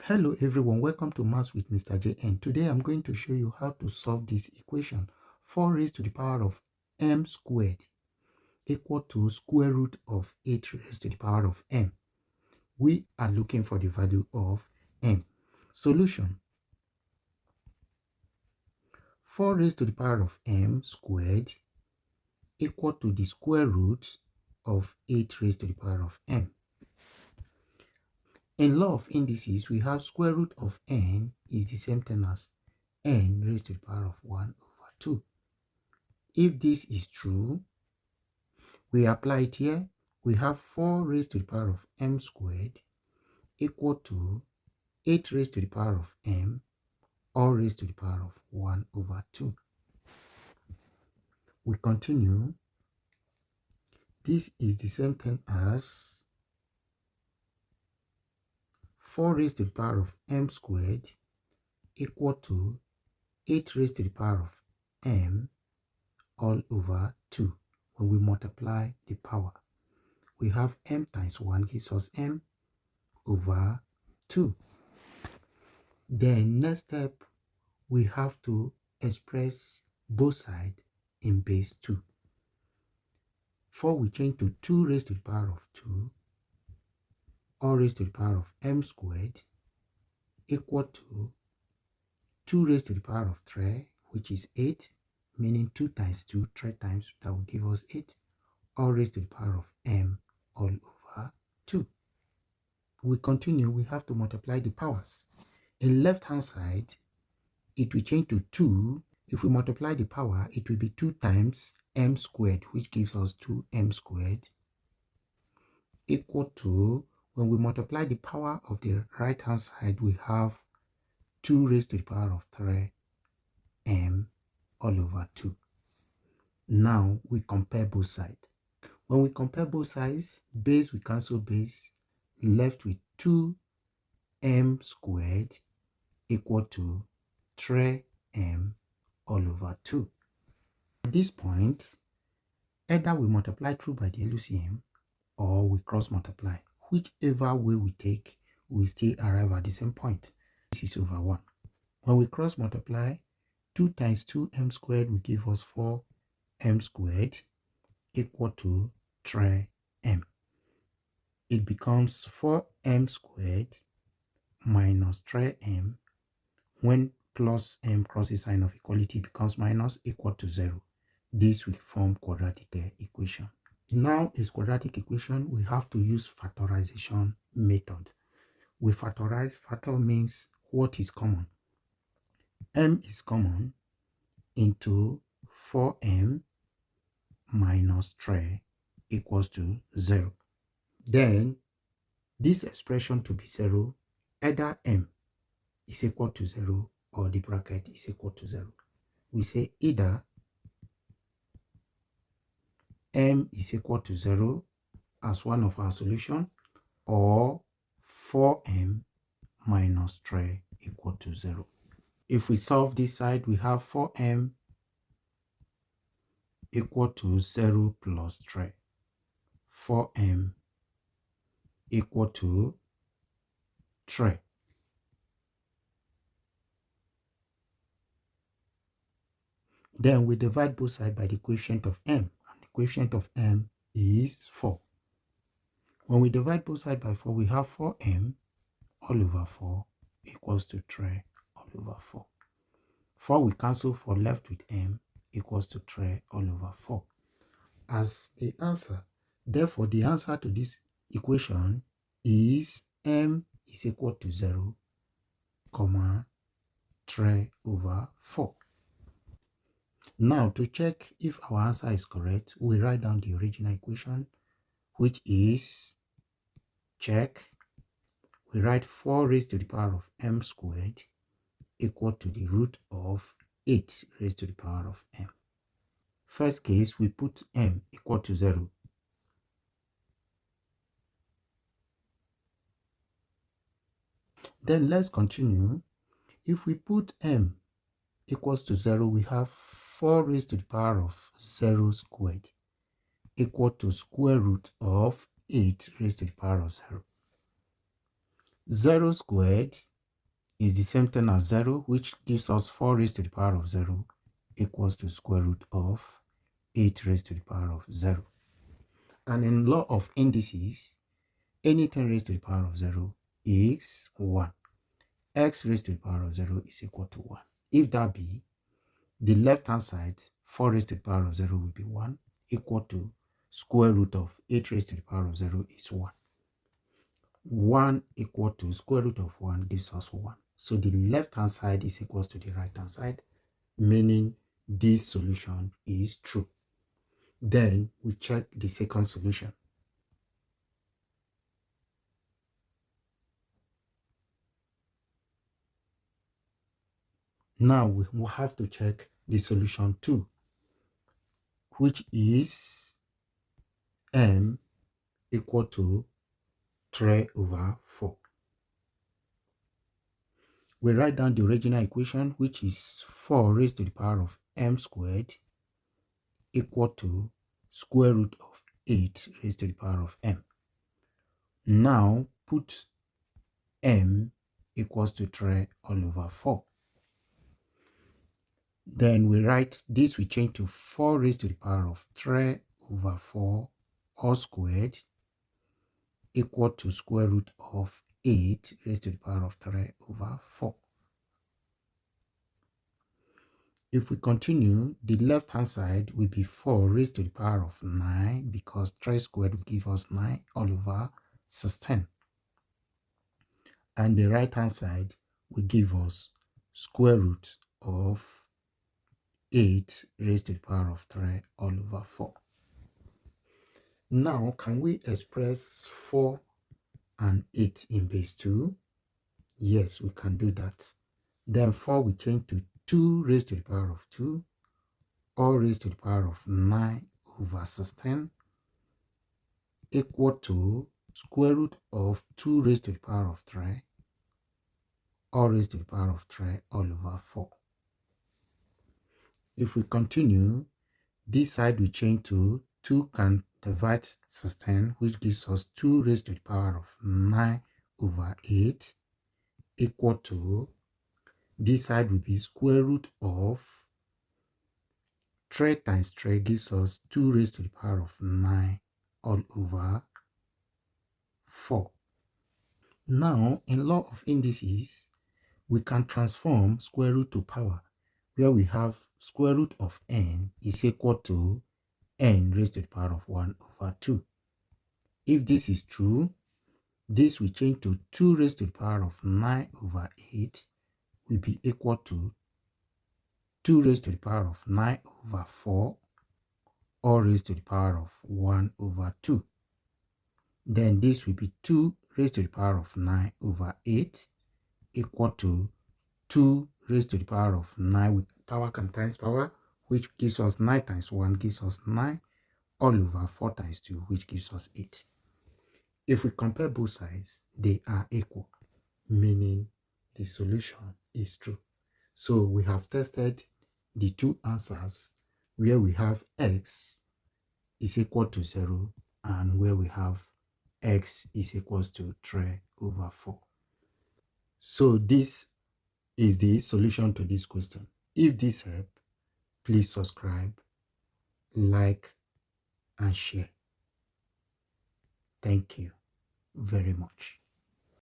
Hello everyone, welcome to Maths with Mr. JN. Today I'm going to show you how to solve this equation. 4 raised to the power of m squared equal to square root of 8 raised to the power of m. We are looking for the value of m. Solution: 4 raised to the power of m squared equal to the square root of 8 raised to the power of m. In law of indices, we have square root of n is the same thing as n raised to the power of 1 over 2. If this is true, we apply it here. We have 4 raised to the power of m squared equal to 8 raised to the power of m, all raised to the power of 1 over 2. We continue. This is the same thing as 4 raised to the power of m squared equal to 8 raised to the power of m all over 2. When we multiply the power, we have m times 1 gives us m over 2. Then next step, we have to express both sides in base 2. 4 we change to 2 raised to the power of 2, all raised to the power of m squared equal to 2 raised to the power of 3, which is 8, meaning 2 times 2, 3 times, that will give us 8, all raised to the power of m all over 2. We continue, we have to multiply the powers. In left hand side, it will change to 2. If we multiply the power, it will be 2 times m squared, which gives us 2m squared equal to, when we multiply the power of the right hand side, we have 2 raised to the power of 3m all over 2. Now we compare both sides. When we compare both sides, base we cancel base, left with 2m squared equal to 3m all over 2. At this point, either we multiply through by the LCM or we cross multiply. Whichever way we take, we still arrive at the same point. This is over 1. When we cross multiply, 2 times 2m squared will give us 4m squared equal to 3m. It becomes 4m squared minus 3m. When plus m crosses sign of equality becomes minus, equal to 0. This will form quadratic equation. Now is quadratic equation, we have to use factorization method. We factorize. Factor means what is common. M is common into 4m minus 3 equals to 0. Then this expression to be 0, either m is equal to 0 or the bracket is equal to 0. We say either m is equal to 0 as one of our solution, or 4m minus 3 equal to 0. If we solve this side, we have 4m equal to 0 plus 3. 4m equal to 3. Then we divide both sides by the coefficient of m, and the coefficient of m is 4. When we divide both sides by 4, we have 4m all over 4 equals to 3 all over 4. 4 we cancel, for left with m equals to 3 all over 4 as the answer. Therefore, the answer to this equation is m is equal to 0, 3 over 4. Now, to check if our answer is correct, we write down the original equation, which is check. We write 4 raised to the power of m squared equal to the root of 8 raised to the power of m. First case, we put m equal to 0. Then let's continue. If we put m equals to 0, we have 4 raised to the power of 0 squared equal to square root of 8 raised to the power of 0. 0 squared is the same thing as 0, which gives us 4 raised to the power of 0 equals to square root of 8 raised to the power of 0. And in law of indices, anything raised to the power of 0 is 1. X raised to the power of 0 is equal to 1. If that be, the left-hand side, 4 raised to the power of 0 will be 1, equal to square root of 8 raised to the power of 0 is 1. 1 equal to square root of 1 gives us 1. So the left-hand side is equal to the right-hand side, meaning this solution is true. Then we check the second solution. Now we will have to check the solution 2, which is m equal to 3 over 4. We write down the original equation, which is 4 raised to the power of m squared equal to square root of 8 raised to the power of m. Now put m equals to 3 all over 4. Then we write this, we change to 4 raised to the power of 3 over 4 all squared equal to square root of 8 raised to the power of 3 over 4. If we continue, the left-hand side will be 4 raised to the power of 9 because 3 squared will give us 9 all over 16. And the right-hand side will give us square root of 8 raised to the power of 3 all over 4. Now, can we express 4 and 8 in base 2? Yes, we can do that. Then 4 will change to 2 raised to the power of 2, all raised to the power of 9 over 16 equal to square root of 2 raised to the power of 3, all raised to the power of 3 all over 4. If we continue, this side will change to 2 can divide 16, which gives us 2 raised to the power of 9 over 8 equal to, this side will be square root of 3 times 3 gives us 2 raised to the power of 9 all over 4. Now, in law of indices, we can transform square root to power, where we have square root of n is equal to n raised to the power of 1 over 2. If this is true, this will change to 2 raised to the power of 9 over 8 will be equal to 2 raised to the power of 9 over 4, all raised to the power of 1 over 2. Then this will be 2 raised to the power of 9 over 8 equal to 2 raised to the power of 9 with power can times power, which gives us 9 times 1 gives us 9 all over 4 times 2, which gives us 8. If we compare both sides, they are equal, meaning the solution is true. So we have tested the two answers where we have x is equal to 0 and where we have x is equals to 3 over 4. So this is the solution to this question. If this helped, please subscribe, like, and share. Thank you very much.